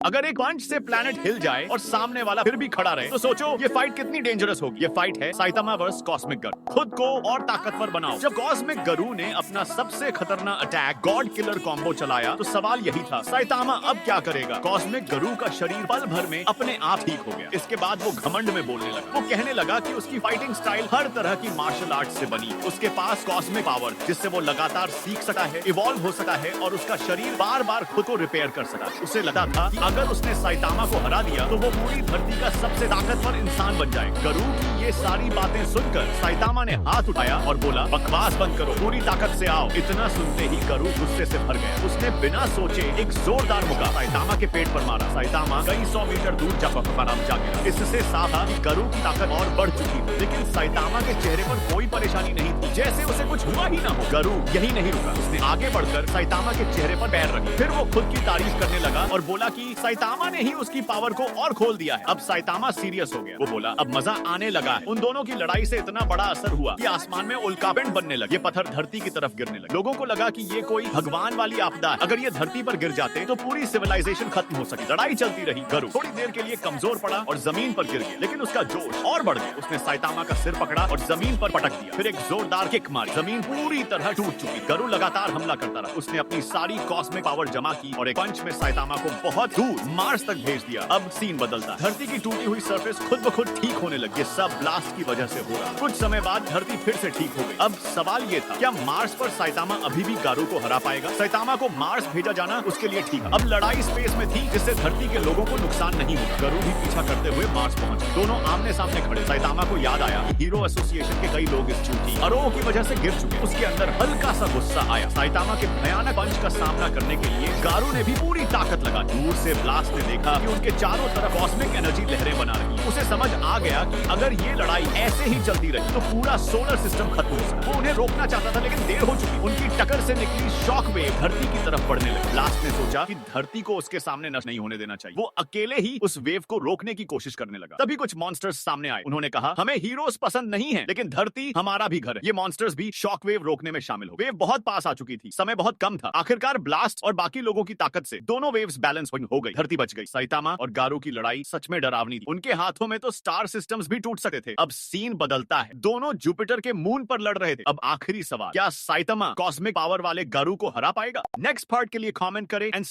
अगर एक पंच से प्लैनेट हिल जाए और सामने वाला फिर भी खड़ा रहे तो सोचो ये फाइट कितनी डेंजरस होगी। ये फाइट है साइतामा वर्सेस कॉस्मिक गरू। खुद को और ताकतवर बनाओ। जब कॉस्मिक गरू ने अपना सबसे खतरनाक अटैक गॉड किलर कॉम्बो चलाया तो सवाल यही था, साइतामा अब क्या करेगा। कॉस्मिक गरू का शरीर पल भर में अपने आप ठीक हो गया। इसके बाद वो घमंड में बोलने लगा। वो कहने लगा कि उसकी फाइटिंग स्टाइल हर तरह की मार्शल आर्ट से बनी। उसके पास कॉस्मिक पावर जिससे वो लगातार सीख सकता है, इवॉल्व हो सकता है और उसका शरीर बार बार खुद को रिपेयर कर सकता है। उसे लगा था कि अगर उसने साइतामा को हरा दिया तो वो पूरी धरती का सबसे ताकतवर इंसान बन जाए। गरू की ये सारी बातें सुनकर साइतामा ने हाथ उठाया और बोला, बकवास बंद करो, पूरी ताकत से आओ। इतना सुनते ही गरू गुस्से से भर गया। उसने बिना सोचे एक जोरदार मुक्का साइतामा के पेट पर मारा। साइतामा कई 100 मीटर दूर जा गिरा। इससे साफ था कि गरू की ताकत और बढ़ चुकी थी, लेकिन साइतामा के चेहरे पर कोई परेशानी नहीं थी, जैसे उसे कुछ हुआ ही ना हो। गरू यही नहीं रुका। उसने आगे बढ़कर साइतामा के चेहरे पर पैर रखे। फिर वो खुद की तारीफ करने लगा और बोला कि साइतामा ने ही उसकी पावर को और खोल दिया है। अब साइतामा सीरियस हो गया। वो बोला, अब मजा आने लगा है। उन दोनों की लड़ाई से इतना बड़ा असर हुआ कि आसमान में उल्कापिंड बनने लगे। ये पत्थर धरती की तरफ गिरने लगे। लोगों को लगा कि ये कोई भगवान वाली आपदा है। अगर ये धरती पर गिर जाते तो पूरी सिविलाइजेशन खत्म हो सकी। लड़ाई चलती रही। गरू थोड़ी देर के लिए कमजोर पड़ा और जमीन पर गिर गया, लेकिन उसका जोश और बढ़ गया। उसने साइतामा का सिर पकड़ा और जमीन पर पटक दिया। फिर एक जोरदार किक मारी। जमीन पूरी तरह टूट चुकी। गरू लगातार हमला करता रहा। उसने अपनी सारी कॉस्मिक पावर जमा की और एक पंच में साइतामा को बहुत दूर मार्स तक भेज दिया। अब सीन बदलता। धरती की टूटी हुई सरफेस खुद ब खुद ठीक होने लगी। सब ब्लास्ट की वजह से हो रहा। कुछ समय बाद धरती फिर से ठीक हो गई। अब सवाल ये था, क्या मार्स पर साइतामा अभी भी गारू को हरा पाएगा। साइतामा को मार्स भेजा जाना उसके लिए ठीक है। अब लड़ाई स्पेस में थी, जिससे धरती के लोगों को नुकसान नहीं होगा। गरू भी पीछा करते हुए मार्स पहुंच। दोनों आमने सामने खड़े। साइतामा को याद आया कि हीरो एसोसिएशन के कई लोग इस चूटी अरोह की वजह से गिर चुके। उसके अंदर हल्का सा गुस्सा आया। साइतामा के भयानक पंच का सामना करने के लिए गारू ने भी पूरी ताकत लगा। दूर से ब्लास्ट ने देखा कि उनके चारों तरफ कॉस्मिक एनर्जी लहरें बना रही। उसे समझ आ गया कि अगर ये लड़ाई ऐसे ही चलती रही तो पूरा सोलर सिस्टम खत्म हो सकता। वो उन्हें रोकना चाहता था, लेकिन देर हो चुकी। उनकी टक्कर से निकली शॉक वेव धरती की तरफ बढ़ने लगी। ब्लास्ट ने सोचा कि धरती को उसके सामने नष्ट नहीं होने देना चाहिए। वो अकेले ही उस वेव को रोकने की कोशिश करने लगा। तभी कुछ मॉन्स्टर्स सामने आए। उन्होंने कहा, हमें हीरोज पसंद नहीं है, लेकिन धरती हमारा भी घर है। ये मॉन्स्टर्स भी शॉक वेव रोकने में शामिल हो। वेव बहुत पास आ चुकी थी, समय बहुत कम था। आखिरकार ब्लास्ट और बाकी लोगों की ताकत से दोनों वेव्स बैलेंस हो गई। धरती बच गई। साइतामा और गारू की लड़ाई सच में डरावनी थी। उनके हाथों में तो स्टार सिस्टम्स भी टूट सकते थे। अब सीन बदलता है। दोनों जुपिटर के मून पर लड़ रहे थे। अब आखिरी सवाल, क्या साइतामा कॉस्मिक पावर वाले गारू को हरा पाएगा। नेक्स्ट पार्ट के लिए कमेंट करें एंड